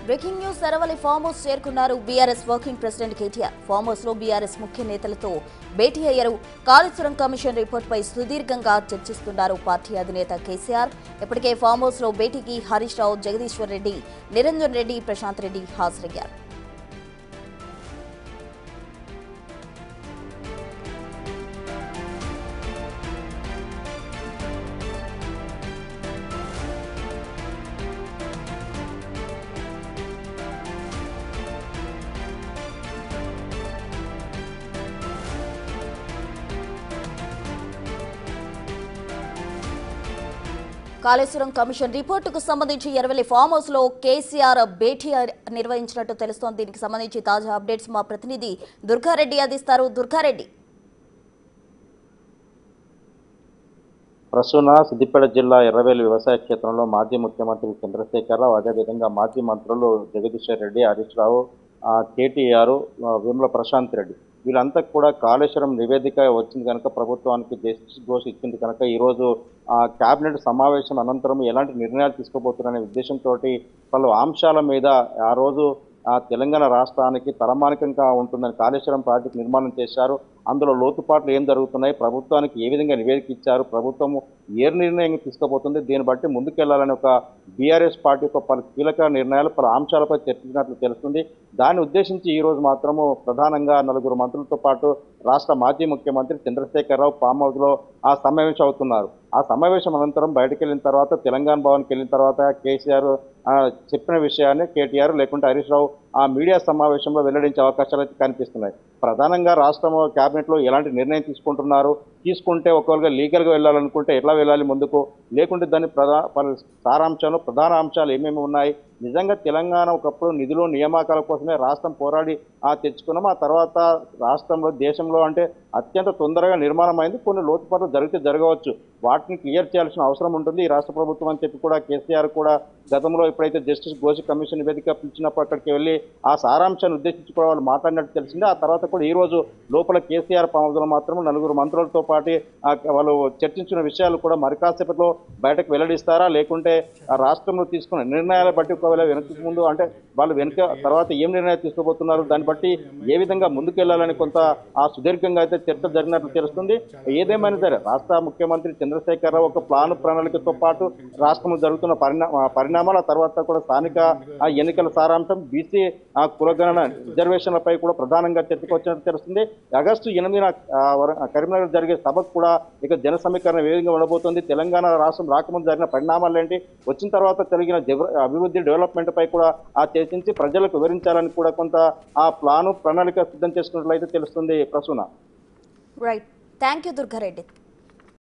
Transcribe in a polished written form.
Breaking news అరవలి farm house చేరుకున్నారు BRS working president KTR. Farm house లో BRS ముఖ్య నేతలతో భేటీ అయ్యారు. కాళేశ్వరం కమిషన్ రిపోర్ట్ పై సుదీర్ఘంగా చర్చిస్తున్నారు పార్టీ అధినేత కేసీఆర్. ఇప్పటికే ఫామ్ హౌస్ లో భేటీకి హరీష్ రావు, జగదీశ్వర్ రెడ్డి, నిరంజన్ రెడ్డి, ప్రశాంత్ రెడ్డి హాజరయ్యారు. కాళేశ్వరం కమిషన్ రిపోర్టుకు సంబంధించి ఎర్రవెల్లి ఫామ్ హౌస్ లో కేసీఆర్ భేటీ నిర్వహించినట్టు తెలుస్తోంది. దీనికి సంబంధించి తాజా అప్డేట్స్ మా ప్రతినిధి దుర్గారెడ్డి అందిస్తారు. దుర్గారెడ్డి. ప్రస్తుత సిద్దిపేట జిల్లా ఎర్రవెల్లి వ్యవసాయ క్షేత్రంలో మాజీ ముఖ్యమంత్రి చంద్రశేఖరరావు, అదేవిధంగా మాజీ మంత్రులు జగదీశ్వర్ రెడ్డి, హరీష్ రావు, కేటీఆర్, వేముల ప్రశాంత్ రెడ్డి వీళ్ళంతా కూడా కాళేశ్వరం నివేదిక వచ్చింది కనుక ప్రభుత్వానికి జస్టిస్ ఘోష్ ఇచ్చింది కనుక ఈరోజు కేబినెట్ సమావేశం అనంతరం ఎలాంటి నిర్ణయాలు తీసుకోబోతున్నారనే ఉద్దేశంతో పలు అంశాల మీద ఆ రోజు తెలంగాణ రాష్ట్రానికి తలమానికంగా ఉంటుందని కాళేశ్వరం ప్రాజెక్టు నిర్మాణం చేశారు. అందులో లోతుపాట్లు ఏం జరుగుతున్నాయి, ప్రభుత్వానికి ఏ విధంగా నివేదిక ఇచ్చారు, ప్రభుత్వం ఏ నిర్ణయం తీసుకోబోతుంది, దీన్ని బట్టి ముందుకెళ్లాలని ఒక బీఆర్ఎస్ పార్టీ యొక్క పలు కీలక నిర్ణయాలు పలు అంశాలపై చర్చించినట్లు తెలుస్తుంది. దాన్ని ఉద్దేశించి ఈ రోజు మాత్రము ప్రధానంగా 4 మంత్రులతో పాటు రాష్ట్ర మాజీ ముఖ్యమంత్రి చంద్రశేఖరరావు ఫామ్ హౌస్ లో సమావేశం అవుతున్నారు. ఆ సమావేశం అనంతరం బయటకు వెళ్ళిన తర్వాత తెలంగాణ భవన్కి వెళ్ళిన తర్వాత కేసీఆర్ చెప్పిన విషయాన్ని కేటీఆర్ లేకుంటే హరీష్ రావు ఆ మీడియా సమావేశంలో వెల్లడించే అవకాశాలు అయితే కనిపిస్తున్నాయి. ప్రధానంగా రాష్ట్రం క్యాబినెట్లో ఎలాంటి నిర్ణయం తీసుకుంటే ఒకవేళ లీగల్గా వెళ్ళాలనుకుంటే ఎట్లా వెళ్ళాలి ముందుకు, లేకుంటే దాని సారాంశాలు ప్రధాన అంశాలు ఏమేమి ఉన్నాయి, నిజంగా తెలంగాణ ఒకప్పుడు నిధులు నియామకాల కోసమే రాష్ట్రం పోరాడి తెచ్చుకున్నాం. ఆ తర్వాత రాష్ట్రంలో దేశంలో అంటే అత్యంత తొందరగా నిర్మాణం అయింది. కొన్ని లోతుపాట్లు జరగవచ్చు, వాటిని క్లియర్ చేయాల్సిన అవసరం ఉంటుంది ఈ రాష్ట్ర ప్రభుత్వం అని చెప్పి కూడా కేసీఆర్ కూడా గతంలో ఎప్పుడైతే జస్టిస్ ఘోష్ కమిషన్ నివేదిక పిలిచినప్పుడు అక్కడికి వెళ్ళి ఆ సారాంశాన్ని ఉద్దేశించి కూడా వాళ్ళు మాట్లాడినట్టు తెలిసింది. ఆ తర్వాత కూడా ఈ రోజు లోపల కేసీఆర్ పాములో మాత్రం 4 మంత్రులతో పాటు వాళ్ళు చర్చించిన విషయాలు కూడా మరి కాసేపట్లో బయటకు వెల్లడిస్తారా, లేకుంటే రాష్ట్రంలో తీసుకున్న నిర్ణయాల బట్టి ఒకవేళ వెనక్కి ముందు అంటే వాళ్ళు తర్వాత ఏం నిర్ణయాలు తీసుకోబోతున్నారు, దాన్ని బట్టి ఏ విధంగా ముందుకెళ్లాలని కొంత సుదీర్ఘంగా అయితే చర్చ జరిగినట్లు తెలుస్తుంది. ఏదేమైనా సరే రాష్ట్ర ముఖ్యమంత్రి చంద్రశేఖరరావు ఒక ప్రణాళికతో పాటు రాష్ట్రంలో జరుగుతున్న పరిణామాల తర్వాత కూడా స్థానిక ఎన్నికల సారాంశం, బీసీ కులగణన రిజర్వేషన్లపై కూడా ప్రధానంగా చర్చకు వచ్చినట్టు తెలుస్తుంది. ఆగస్టు 8న కరీంనగర్ జరిగే సభకు కూడా ఇక జన సమీకరణ ఏ విధంగా ఉండబోతుంది, తెలంగాణ రాష్ట్రం రాకముందు జరిగిన పరిణామాలు ఏంటి, వచ్చిన తర్వాత జరిగిన అభివృద్ధి డెవలప్మెంట్ పై కూడా చర్చించి ప్రజలకు వివరించాలని కూడా కొంత ప్రణాళిక సిద్ధం చేసుకున్నట్లయితే తెలుస్తుంది. Prasuna. Right, thank you Durga Reddy.